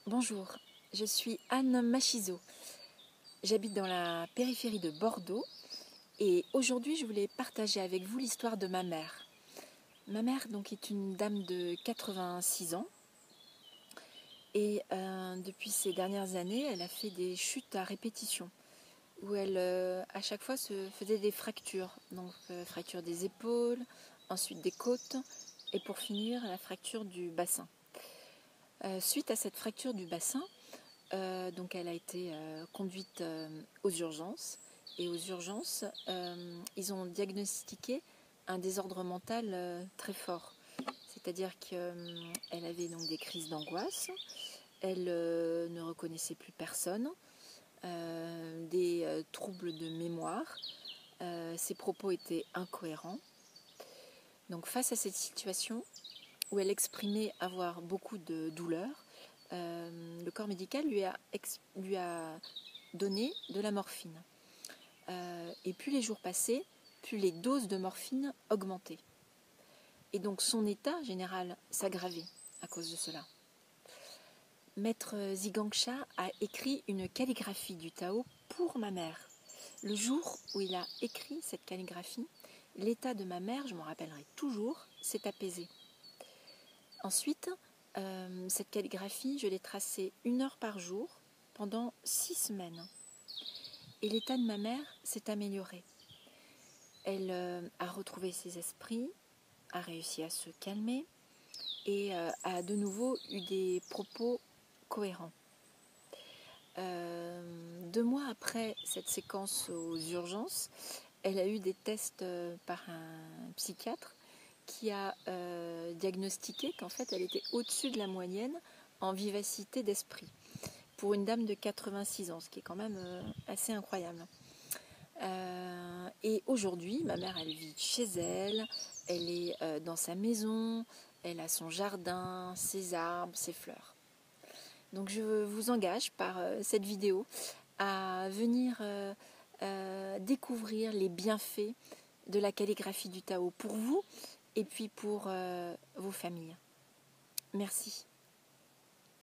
Bonjour, je suis Anne Machizo. J'habite dans la périphérie de Bordeaux et aujourd'hui je voulais partager avec vous l'histoire de ma mère. Ma mère donc est une dame de 86 ans et depuis ces dernières années elle a fait des chutes à répétition où elle à chaque fois se faisait des fractures, donc fracture des épaules, ensuite des côtes et pour finir la fracture du bassin. Suite à cette fracture du bassin, donc elle a été conduite aux urgences. Et aux urgences, ils ont diagnostiqué un désordre mental très fort. C'est-à-dire qu'elle avait donc des crises d'angoisse, elle ne reconnaissait plus personne, des troubles de mémoire, ses propos étaient incohérents. Donc face à cette situation où elle exprimait avoir beaucoup de douleur, le corps médical lui a donné de la morphine. Et plus les jours passaient, plus les doses de morphine augmentaient. Et donc son état général s'aggravait à cause de cela. Maître Zhigang a écrit une calligraphie du Tao pour ma mère. Le jour où il a écrit cette calligraphie, l'état de ma mère, je m'en rappellerai toujours, s'est apaisé. Ensuite, cette calligraphie, je l'ai tracée 1 heure par jour pendant 6 semaines. Et l'état de ma mère s'est amélioré. Elle a retrouvé ses esprits, a réussi à se calmer et a de nouveau eu des propos cohérents. 2 mois après cette séquence aux urgences, elle a eu des tests par un psychiatre qui a diagnostiqué qu'en fait elle était au-dessus de la moyenne en vivacité d'esprit pour une dame de 86 ans, ce qui est quand même assez incroyable. Et aujourd'hui, ma mère, elle vit chez elle, elle est dans sa maison, elle a son jardin, ses arbres, ses fleurs. Donc je vous engage par cette vidéo à venir découvrir les bienfaits de la calligraphie du Tao pour vous et puis pour vos familles. Merci.